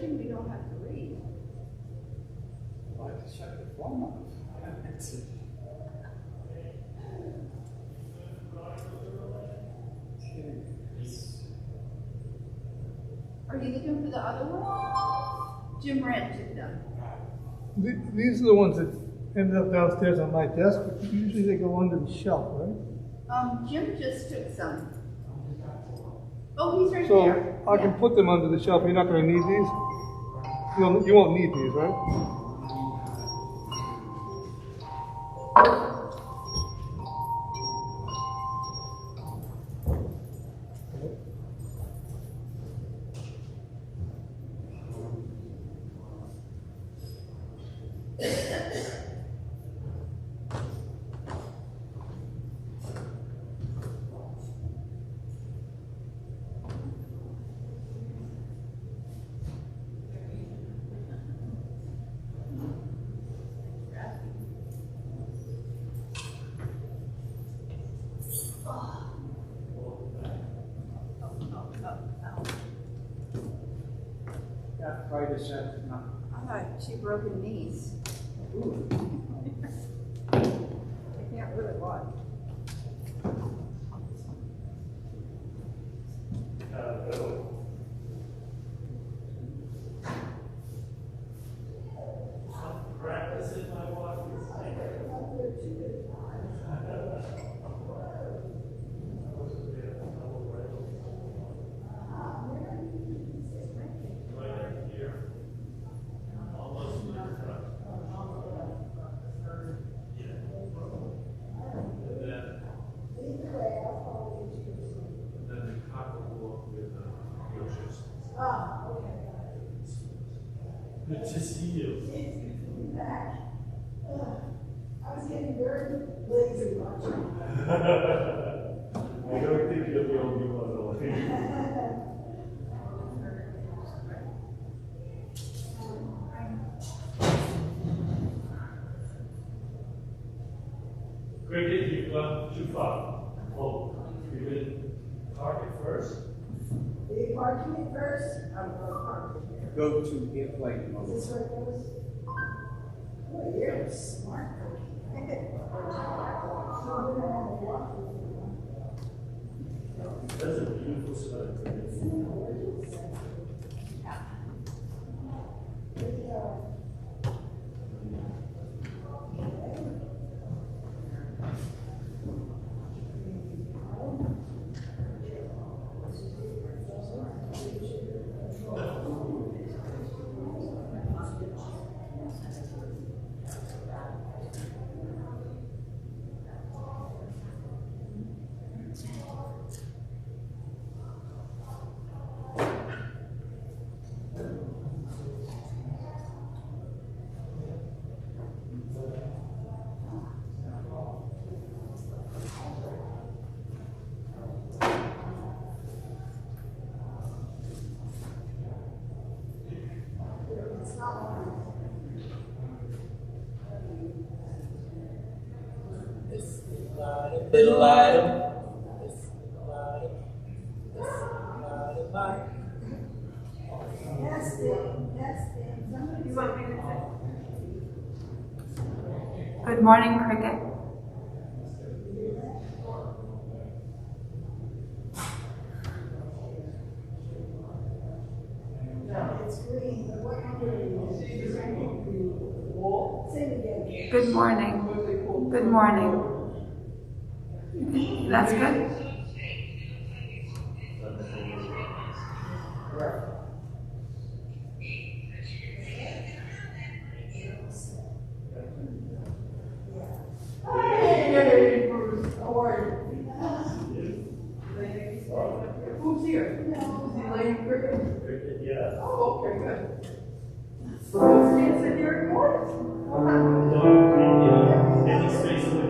registration, we don't have to read. Well, I just shut the phone off. Are you looking for the other one? Jim rented them. These are the ones that ended up downstairs on my desk, but usually they go under the shelf, right? Jim just took some. Oh, he's right So there. I can put them under the shelf. You're not going to need these? You won't need these, right? Arthritis at not. I thought she broken knees. I can't really walk. Practicing my walking. Good to see you. I was getting very lazy watching. I don't think you'll be the only one. Cricket, you've gone too far. Oh, you did park it first? Are you parking it first? I'm going to park it here. Go to airplane mode. Is this where it goes? Oh, you're smart. That's a beautiful spot. Little item. Good morning, Cricket. It's green, but what color is it? Say it again. Good morning. Good morning. That's good. Hey, Bruce, how are you? Who's here? Is he laying cricket? Cricket, yeah. Oh, okay, good. So, you said you're in court? Any space in the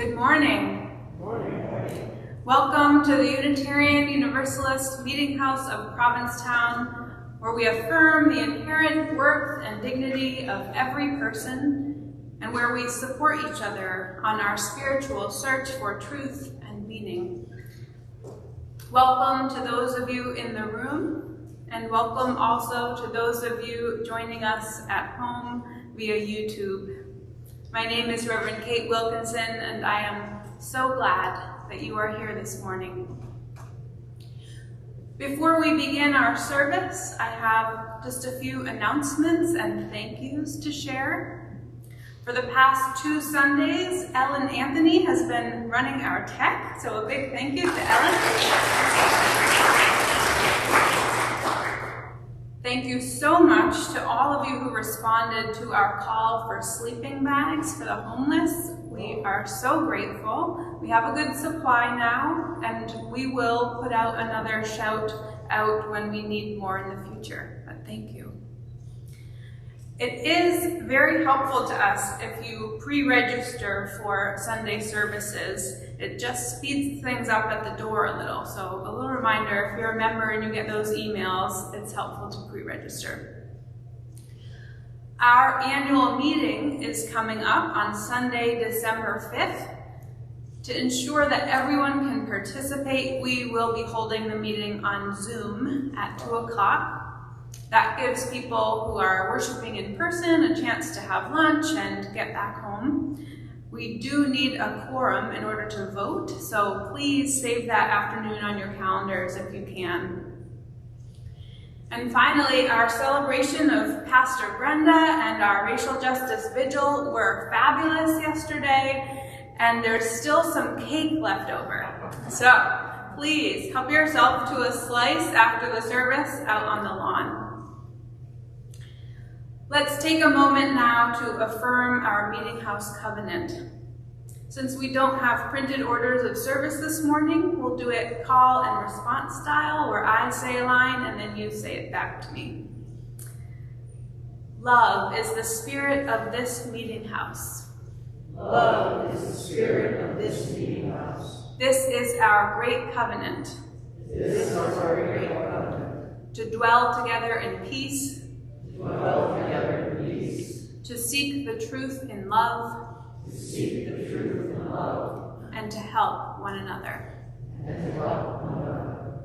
Good morning. Welcome to the Unitarian Universalist Meeting House of Provincetown, where we affirm the inherent worth and dignity of every person, and where we support each other on our spiritual search for truth and meaning. Welcome to those of you in the room, and welcome also to those of you joining us at home via YouTube. My name is Reverend Kate Wilkinson, and I am so glad that you are here this morning. Before we begin our service, I have just a few announcements and thank yous to share. For the past 2 Sundays, Ellen Anthony has been running our tech, so a big thank you to Ellen. Thank you so much to all of you who responded to our call for sleeping bags for the homeless. We are so grateful. We have a good supply now, and we will put out another shout out when we need more in the future, but thank you. It is very helpful to us if you pre-register for Sunday services. It just speeds things up at the door a little. So a little reminder, if you're a member and you get those emails, it's helpful to pre-register. Our annual meeting is coming up on Sunday, December 5th. To ensure that everyone can participate, we will be holding the meeting on Zoom at 2 o'clock. That gives people who are worshiping in person a chance to have lunch and get back home. We do need a quorum in order to vote, so please save that afternoon on your calendars if you can. And finally, our celebration of Pastor Brenda and our Racial Justice Vigil were fabulous yesterday, and there's still some cake left over. So please help yourself to a slice after the service out on the lawn. Let's take a moment now to affirm our Meeting House covenant. Since we don't have printed orders of service this morning, we'll do it call and response style, where I say a line and then you say it back to me. Love is the spirit of this meeting house. Love is the spirit of this meeting house. This is our great covenant. This is our great covenant. To dwell together in peace. Dwell together in peace. To seek the truth in love. To seek the truth in love. And to help one another. And to help one another.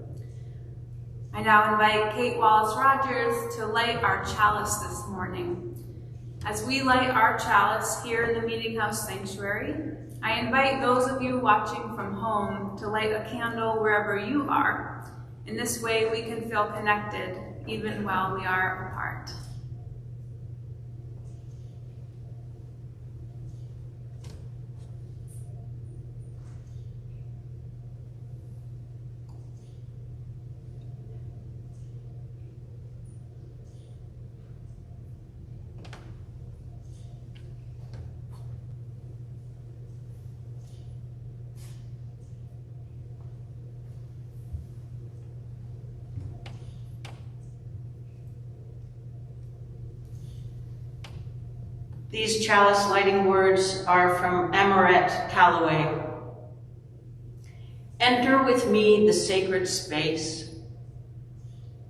I now invite Kate Wallace-Rogers to light our chalice this morning. As we light our chalice here in the Meeting House Sanctuary, I invite those of you watching from home to light a candle wherever you are. In this way, we can feel connected even while we are apart. These chalice lighting words are from Amoret Calloway. Enter with me the sacred space.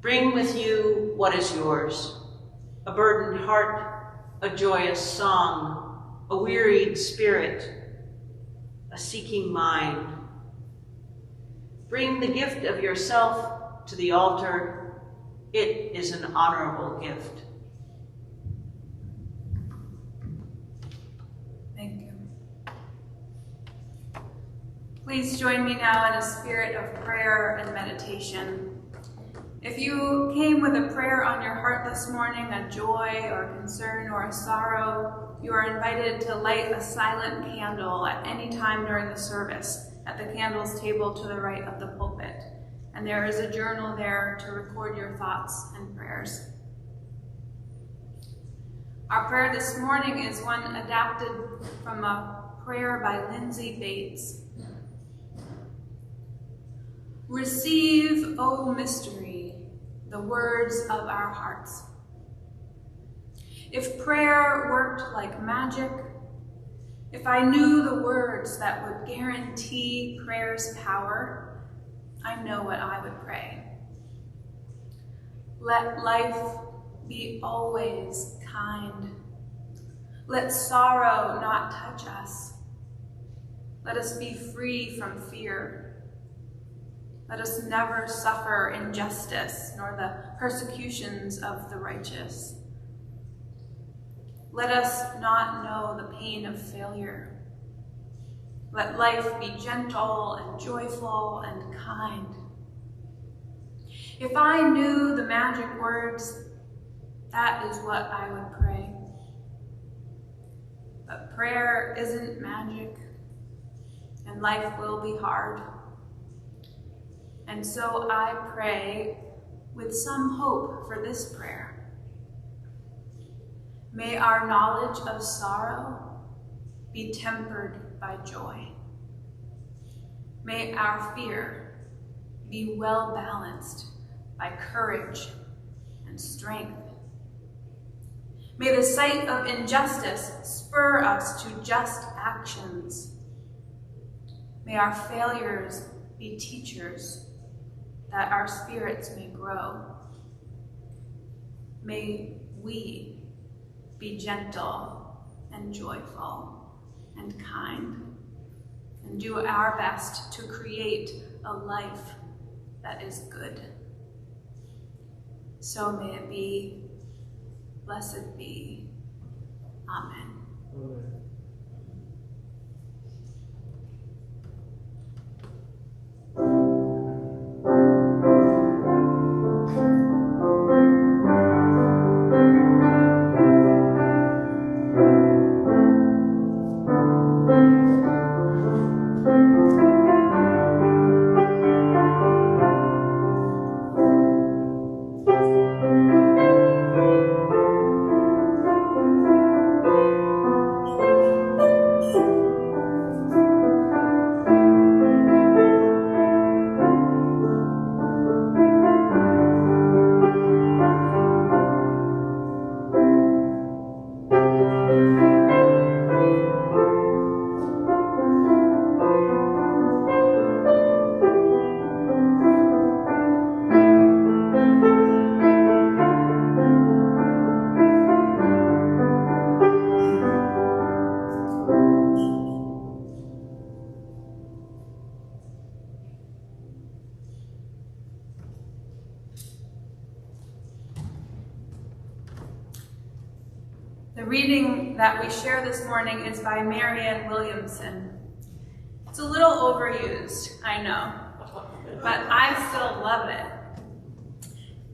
Bring with you what is yours, a burdened heart, a joyous song, a wearied spirit, a seeking mind. Bring the gift of yourself to the altar. It is an honorable gift. Please join me now in a spirit of prayer and meditation. If you came with a prayer on your heart this morning, a joy or concern or a sorrow, you are invited to light a silent candle at any time during the service at the candles table to the right of the pulpit. And there is a journal there to record your thoughts and prayers. Our prayer this morning is one adapted from a prayer by Lindsay Bates. Receive, O mystery, the words of our hearts. If prayer worked like magic, If I knew the words that would guarantee prayer's power, I know what I would pray. Let life be always kind. Let sorrow not touch us. Let us be free from fear. Let us never suffer injustice nor the persecutions of the righteous. Let us not know the pain of failure. Let life be gentle and joyful and kind. If I knew the magic words, that is what I would pray. But prayer isn't magic, and life will be hard. And so I pray with some hope for this prayer. May our knowledge of sorrow be tempered by joy. May our fear be well balanced by courage and strength. May the sight of injustice spur us to just actions. May our failures be teachers, that our spirits may grow. May we be gentle and joyful and kind, and do our best to create a life that is good. So may it be. Blessed be. Amen. Amen. The reading that we share this morning is by Marianne Williamson. It's a little overused, I know, but I still love it.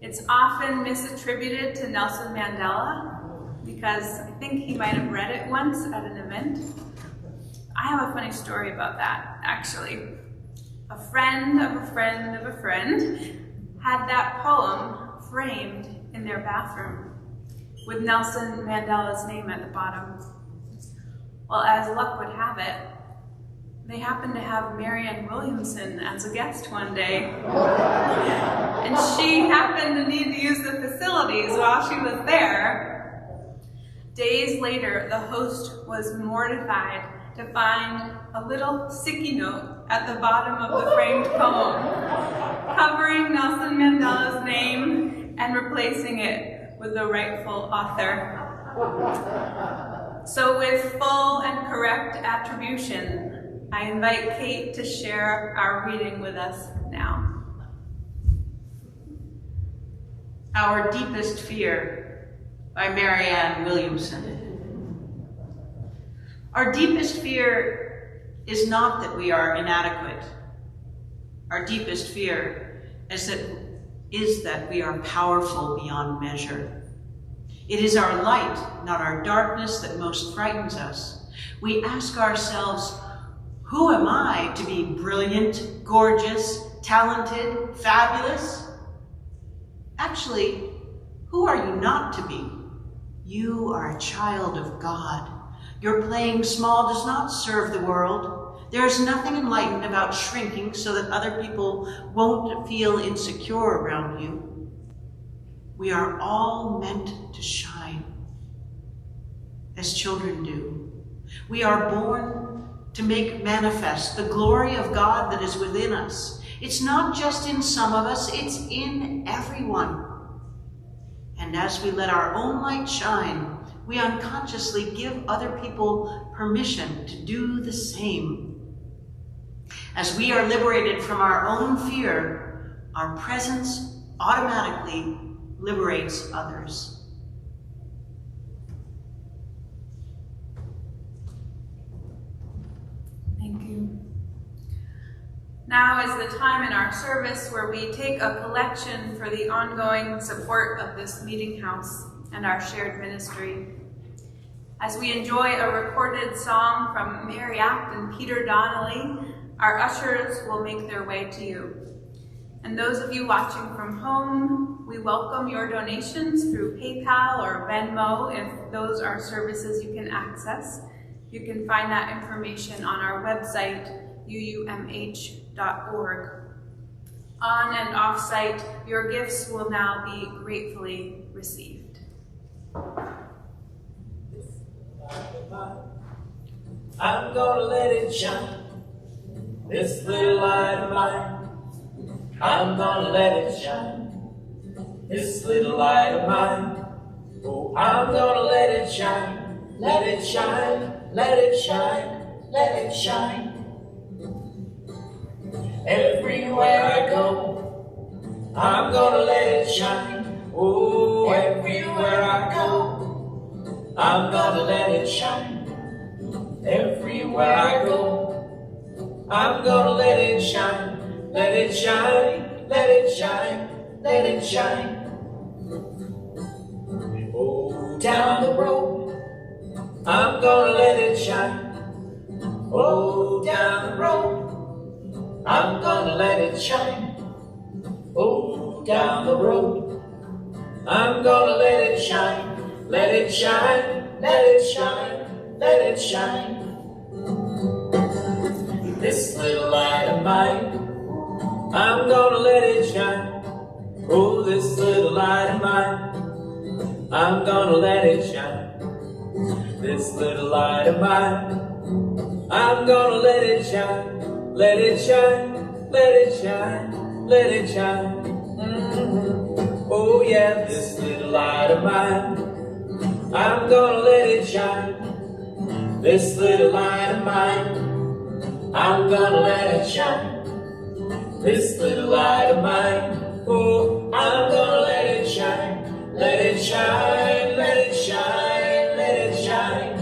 It's often misattributed to Nelson Mandela because I think he might have read it once at an event. I have a funny story about that, actually. A friend of a friend of a friend had that poem framed in their bathroom with Nelson Mandela's name at the bottom. Well, as luck would have it, they happened to have Marianne Williamson as a guest one day. And she happened to need to use the facilities while she was there. Days later, the host was mortified to find a little sticky note at the bottom of the framed poem, covering Nelson Mandela's name and replacing it with the rightful author. So with full and correct attribution, I invite Kate to share our reading with us now. Our Deepest Fear by Marianne Williamson. Our deepest fear is not that we are inadequate. Our deepest fear is that we are powerful beyond measure. It is our light, not our darkness, that most frightens us. We ask ourselves, who am I to be brilliant, gorgeous, talented, fabulous? Actually, who are you not to be? You are a child of God. Your playing small does not serve the world. There is nothing enlightened about shrinking so that other people won't feel insecure around you. We are all meant to shine, as children do. We are born to make manifest the glory of God that is within us. It's not just in some of us, it's in everyone. And as we let our own light shine, we unconsciously give other people permission to do the same. As we are liberated from our own fear, our presence automatically liberates others. Thank you. Now is the time in our service where we take a collection for the ongoing support of this meeting house and our shared ministry. As we enjoy a recorded song from Mary Apt and Peter Donnelly, our ushers will make their way to you. And those of you watching from home, we welcome your donations through PayPal or Venmo if those are services you can access. You can find that information on our website, uumh.org. On and off site, your gifts will now be gratefully received. I'm gonna let it shine, this little light of mine. I'm gonna let it shine, this little light of mine. Oh, I'm gonna let it shine, let it shine, let it shine, let it shine. Everywhere I go, I'm gonna let it shine. Oh, everywhere I go, I'm gonna let it shine. Everywhere I go, I'm gonna let it shine. Let it shine, let it shine, let it shine. Oh, down the road, I'm gonna let it shine. Oh, down the road, I'm gonna let it shine. Oh, down the road, I'm gonna let it shine. Let it shine, let it shine, let it shine. This little light of mine, I'm gonna let it shine. Oh, this little light of mine, I'm gonna let it shine. This little light of mine, I'm gonna let it shine. Let it shine, let it shine, let it shine. Oh yeah, this little light of mine, I'm gonna let it shine. This little light of mine, I'm gonna let it shine. This little light of mine, oh, I'm gonna let it shine. Let it shine, let it shine, let it shine.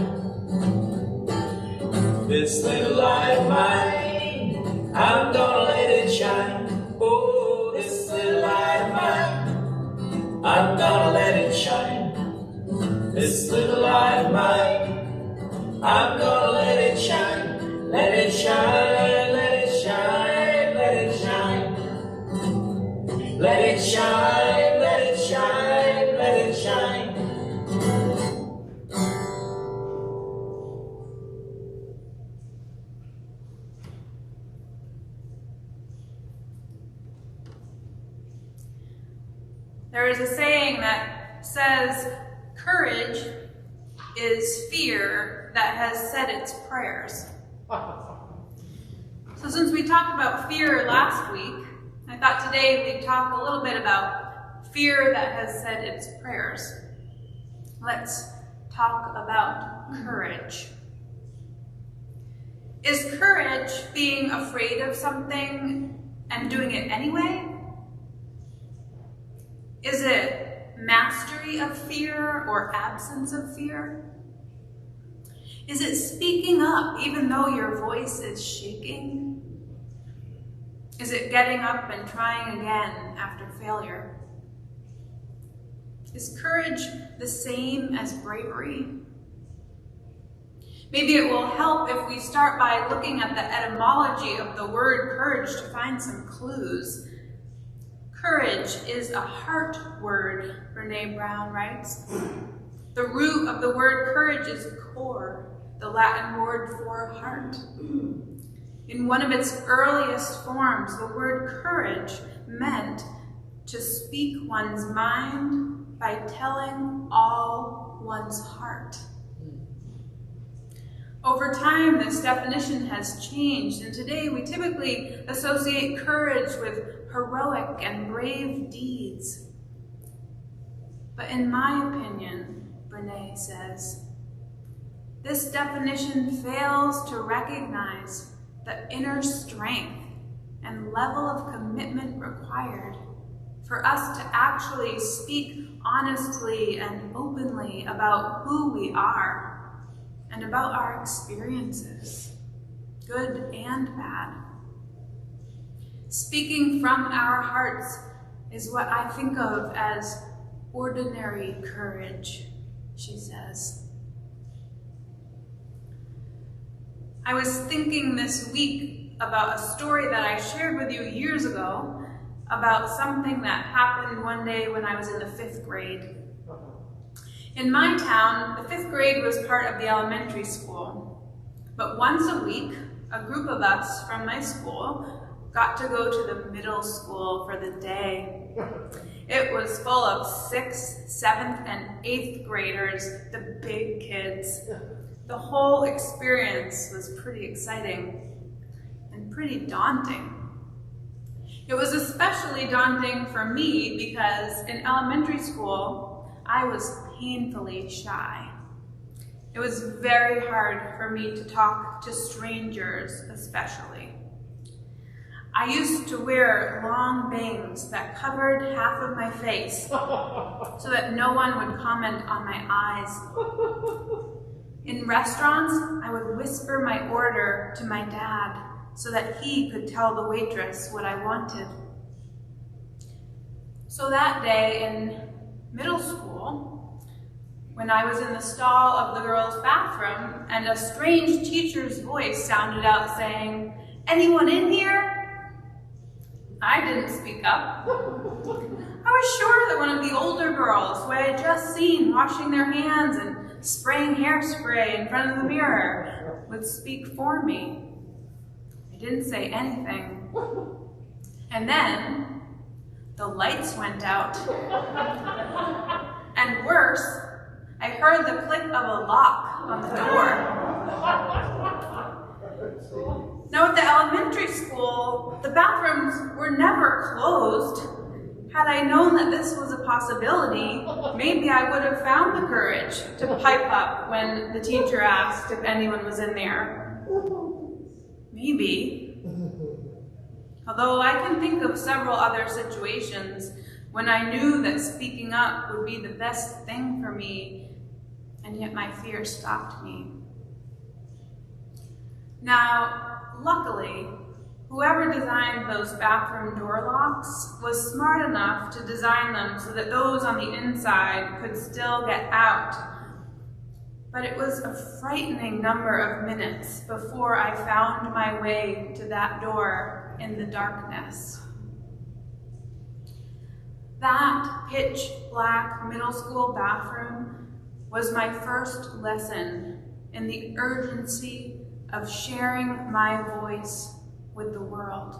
This little light of mine, I'm gonna let it shine. Oh, this little light of mine, I'm gonna let it shine. This little light of mine, I'm gonna let it shine. Let it shine, let it shine, let it shine. Let it shine, let it shine, let it shine. There is a saying that says, courage is fear that has said its prayers. So since we talked about fear last week, I thought today we'd talk a little bit about fear that has said its prayers. Let's talk about courage. Is courage being afraid of something and doing it anyway? Is it mastery of fear or absence of fear? Is it speaking up even though your voice is shaking? Is it getting up and trying again after failure? Is courage the same as bravery? Maybe it will help if we start by looking at the etymology of the word courage to find some clues. Courage is a heart word, Brene Brown writes. The root of the word courage is cor, the Latin word for heart. In one of its earliest forms, the word courage meant to speak one's mind by telling all one's heart. Over time, this definition has changed, and today we typically associate courage with heroic and brave deeds. But in my opinion, Brene says, this definition fails to recognize the inner strength and level of commitment required for us to actually speak honestly and openly about who we are and about our experiences, good and bad. Speaking from our hearts is what I think of as ordinary courage, she says. I was thinking this week about a story that I shared with you years ago about something that happened one day when I was in the 5th grade. In my town, the 5th grade was part of the elementary school, but once a week, a group of us from my school got to go to the middle school for the day. It was full of 6th, 7th, and 8th graders, the big kids. The whole experience was pretty exciting and pretty daunting. It was especially daunting for me because in elementary school, I was painfully shy. It was very hard for me to talk to strangers, especially. I used to wear long bangs that covered half of my face so that no one would comment on my eyes. In restaurants, I would whisper my order to my dad so that he could tell the waitress what I wanted. So that day in middle school, when I was in the stall of the girls' bathroom and a strange teacher's voice sounded out saying, "Anyone in here?" I didn't speak up. I was sure that one of the older girls who I had just seen washing their hands and spraying hairspray in front of the mirror would speak for me. I didn't say anything. And then the lights went out. And worse, I heard the click of a lock on the door. Now at the elementary school, the bathrooms were never closed. Had I known that this was a possibility, maybe I would have found the courage to pipe up when the teacher asked if anyone was in there. Maybe. Although I can think of several other situations when I knew that speaking up would be the best thing for me, and yet my fear stopped me. Now, luckily, whoever designed those bathroom door locks was smart enough to design them so that those on the inside could still get out. But it was a frightening number of minutes before I found my way to that door in the darkness. That pitch black middle school bathroom was my first lesson in the urgency of sharing my voice with the world.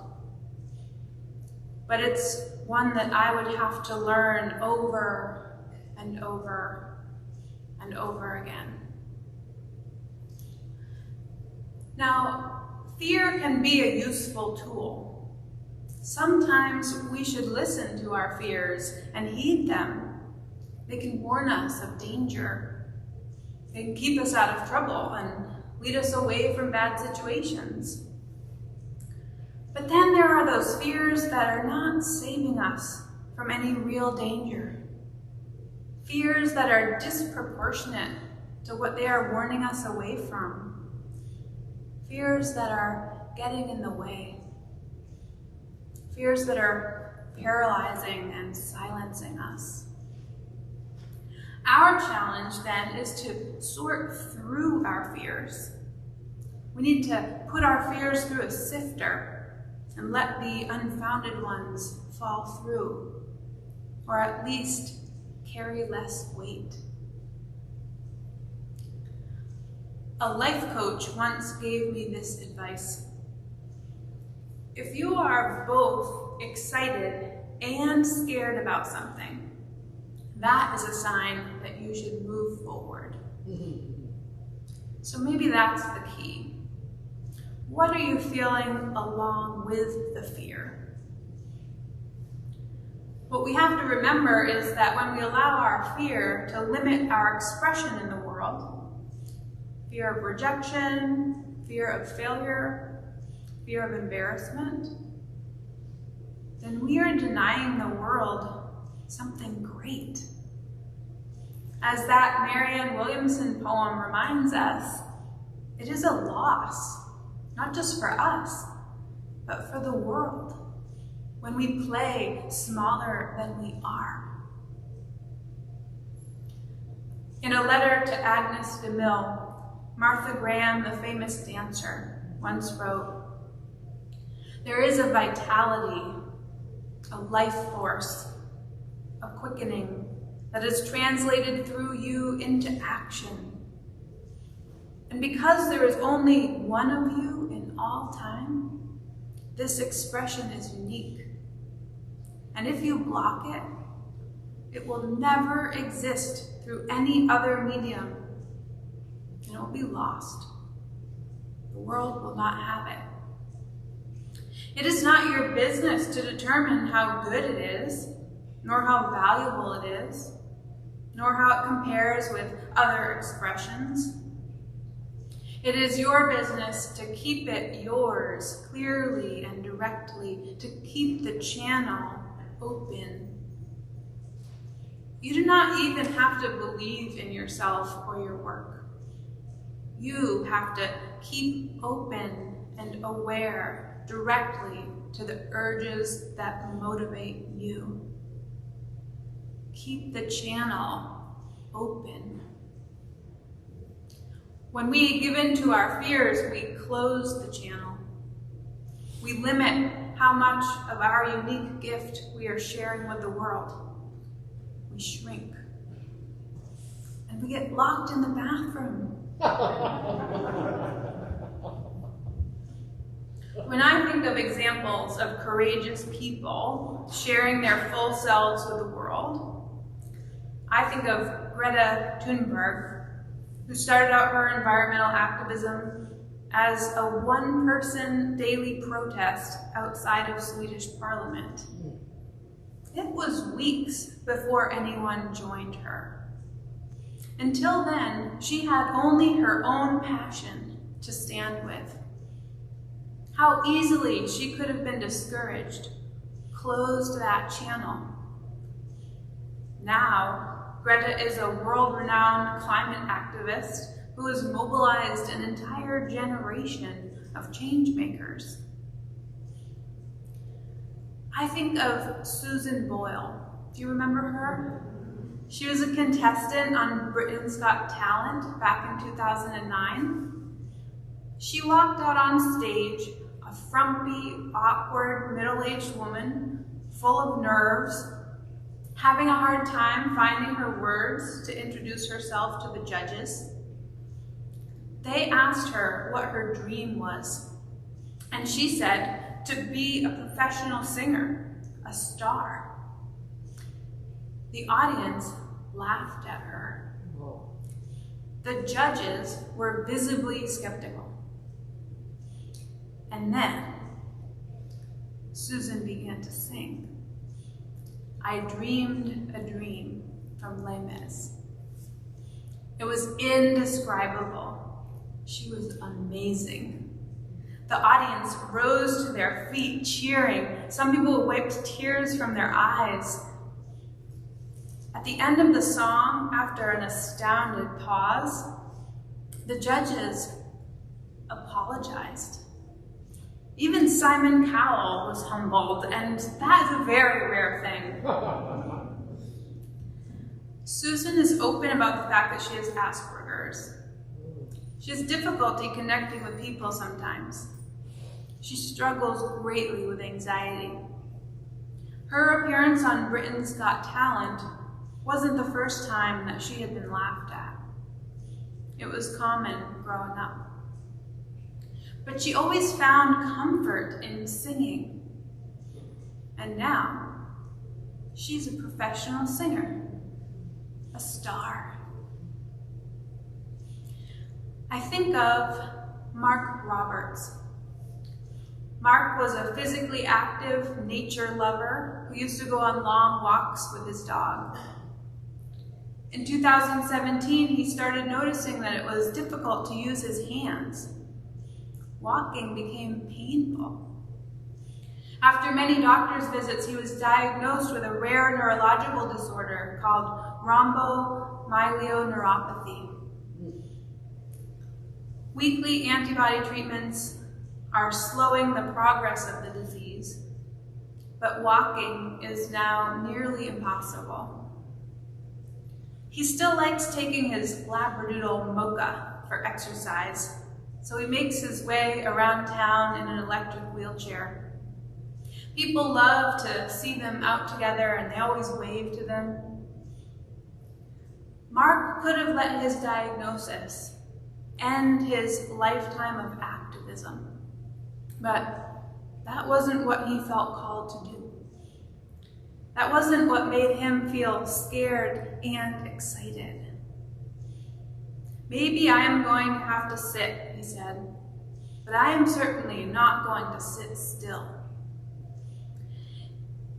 But it's one that I would have to learn over and over and over again. Now, fear can be a useful tool. Sometimes we should listen to our fears and heed them. They can warn us of danger. They can keep us out of trouble and lead us away from bad situations. But then there are those fears that are not saving us from any real danger. Fears that are disproportionate to what they are warning us away from. Fears that are getting in the way. Fears that are paralyzing and silencing us. Our challenge then is to sort through our fears. We need to put our fears through a sifter and let the unfounded ones fall through, or at least carry less weight. A life coach once gave me this advice. If you are both excited and scared about something, that is a sign that you should move forward. So maybe that's the key. What are you feeling along with the fear? What we have to remember is that when we allow our fear to limit our expression in the world, fear of rejection, fear of failure, fear of embarrassment, then we are denying the world something great. As that Marianne Williamson poem reminds us, it is a loss, not just for us, but for the world, when we play smaller than we are. In a letter to Agnes de Mille, Martha Graham, the famous dancer, once wrote, "There is a vitality, a life force, a quickening that is translated through you into action. And because there is only one of you in all time, this expression is unique. And if you block it, it will never exist through any other medium, and it will be lost. The world will not have it. It is not your business to determine how good it is, nor how valuable it is, nor how it compares with other expressions. It is your business to keep it yours clearly and directly, to keep the channel open. You do not even have to believe in yourself or your work. You have to keep open and aware directly to the urges that motivate you. Keep the channel open. When we give in to our fears, we close the channel. We limit how much of our unique gift we are sharing with the world. We shrink. And we get locked in the bathroom. When I think of examples of courageous people sharing their full selves with the world, I think of Greta Thunberg, who started out her environmental activism as a one-person daily protest outside of Swedish Parliament. It was weeks before anyone joined her. Until then, she had only her own passion to stand with. How easily she could have been discouraged, closed that channel. Now, Greta is a world-renowned climate activist who has mobilized an entire generation of change makers. I think of Susan Boyle. Do you remember her? She was a contestant on Britain's Got Talent back in 2009. She walked out on stage, a frumpy, awkward, middle-aged woman, full of nerves, having a hard time finding her words to introduce herself to the judges. They asked her what her dream was, and she said to be a professional singer, a star. The audience laughed at her. The judges were visibly skeptical. And then Susan began to sing. I dreamed a dream from Les Mis. It was indescribable. She was amazing. The audience rose to their feet, cheering. Some people wiped tears from their eyes. At the end of the song, after an astounded pause, the judges apologized. Even Simon Cowell was humbled, and that is a very rare thing. Susan is open about the fact that she has Asperger's. She has difficulty connecting with people sometimes. She struggles greatly with anxiety. Her appearance on Britain's Got Talent wasn't the first time that she had been laughed at. It was common growing up. But she always found comfort in singing. And now, she's a professional singer, a star. I think of Mark Roberts. Mark was a physically active nature lover who used to go on long walks with his dog. In 2017, he started noticing that it was difficult to use his hands. Walking became painful. After many doctor's visits, he was diagnosed with a rare neurological disorder called rhombomelia-neuropathy. Weekly antibody treatments are slowing the progress of the disease, but walking is now nearly impossible. He still likes taking his Labradoodle Mocha for exercise, so he makes his way around town in an electric wheelchair. People love to see them out together and they always wave to them. Mark could have let his diagnosis end his lifetime of activism, but that wasn't what he felt called to do. That wasn't what made him feel scared and excited. Maybe I am going to have to sit, he said, but I am certainly not going to sit still.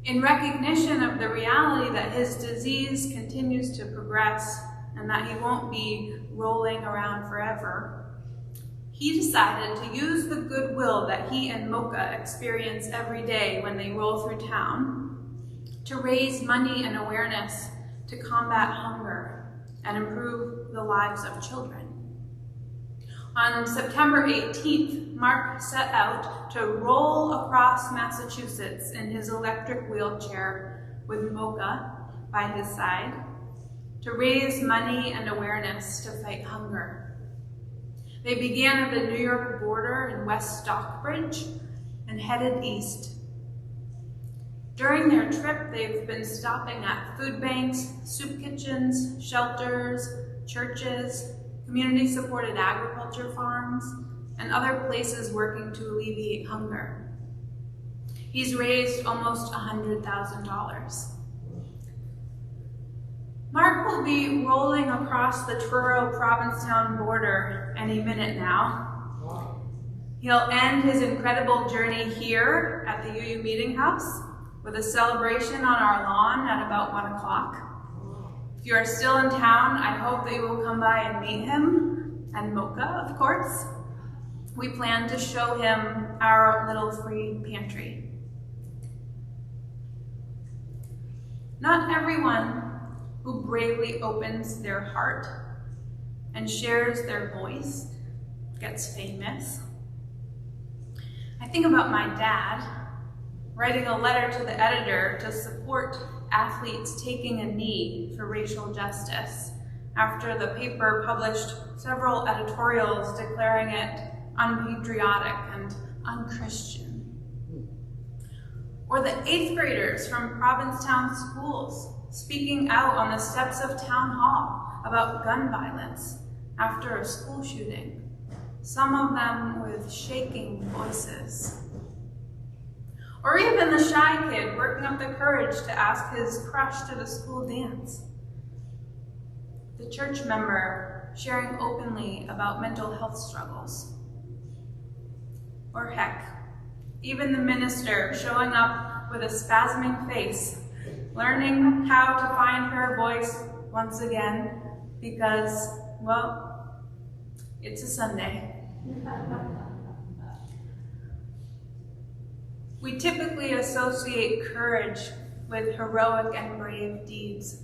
In recognition of the reality that his disease continues to progress and that he won't be rolling around forever, he decided to use the goodwill that he and Mocha experience every day when they roll through town to raise money and awareness to combat hunger and improve the lives of children. On September 18th, Mark set out to roll across Massachusetts in his electric wheelchair with Mocha by his side to raise money and awareness to fight hunger. They began at the New York border in West Stockbridge and headed east. During their trip, they've been stopping at food banks, soup kitchens, shelters, churches, community-supported agriculture farms, and other places working to alleviate hunger. He's raised almost $100,000. Mark will be rolling across the Truro-Provincetown border any minute now. He'll end his incredible journey here at the UU Meeting House with a celebration on our lawn at about 1 o'clock. If you are still in town, I hope that you will come by and meet him, and Mocha, of course. We plan to show him our little free pantry. Not everyone who bravely opens their heart and shares their voice gets famous. I think about my dad writing a letter to the editor to support athletes taking a knee for racial justice after the paper published several editorials declaring it unpatriotic and unchristian. Or the 8th graders from Provincetown schools speaking out on the steps of town hall about gun violence after a school shooting, some of them with shaking voices. Or even the shy kid working up the courage to ask his crush to the school dance. The church member sharing openly about mental health struggles. Or heck, even the minister showing up with a spasming face, learning how to find her voice once again because, well, it's a Sunday. We typically associate courage with heroic and brave deeds,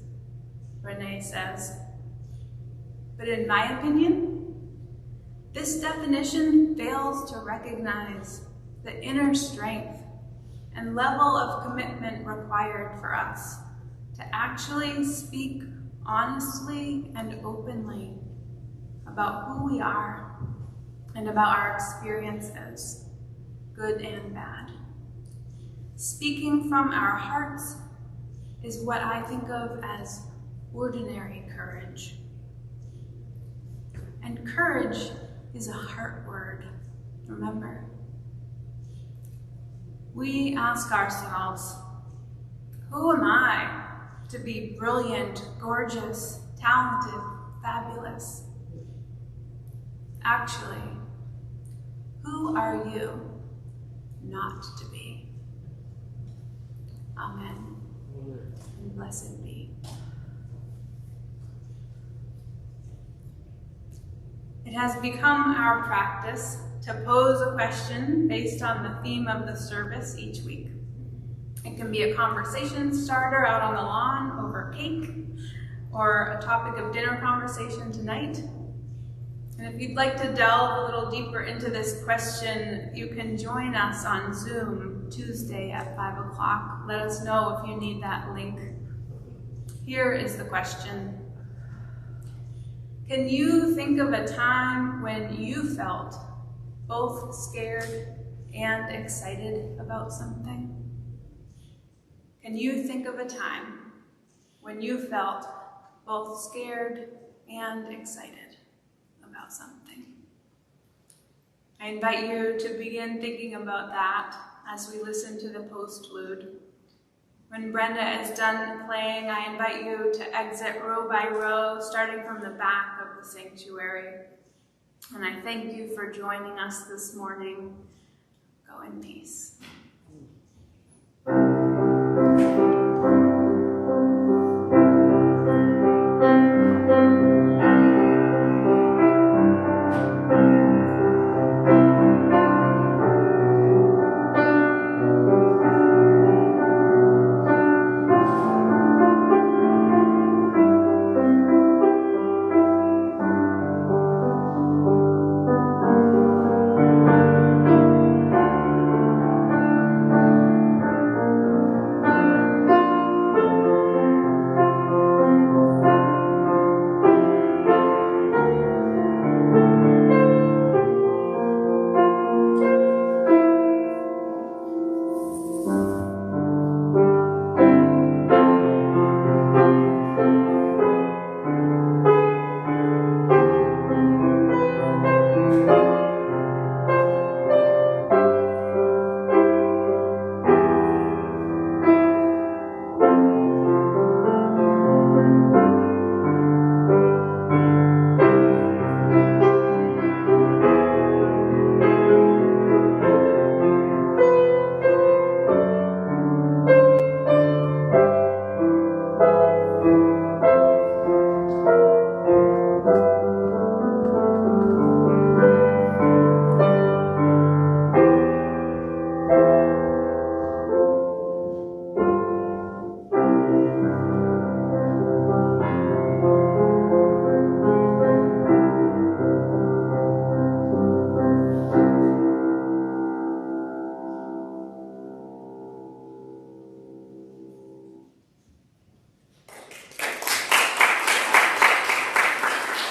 Renee says. But in my opinion, this definition fails to recognize the inner strength and level of commitment required for us to actually speak honestly and openly about who we are and about our experiences, good and bad. Speaking from our hearts is what I think of as ordinary courage. And courage is a heart word, remember? We ask ourselves, who am I to be brilliant, gorgeous, talented, fabulous? Actually, who are you not to be? Amen. And blessed be. It has become our practice to pose a question based on the theme of the service each week. It can be a conversation starter out on the lawn over cake, or a topic of dinner conversation tonight. And if you'd like to delve a little deeper into this question, you can join us on Zoom Tuesday at 5 o'clock. Let us know if you need that link. Here is the question. Can you think of a time when you felt both scared and excited about something? Can you think of a time when you felt both scared and excited about something? I invite you to begin thinking about that as we listen to the postlude. When Brenda is done playing, I invite you to exit row by row, starting from the back of the sanctuary. And I thank you for joining us this morning. Go in peace.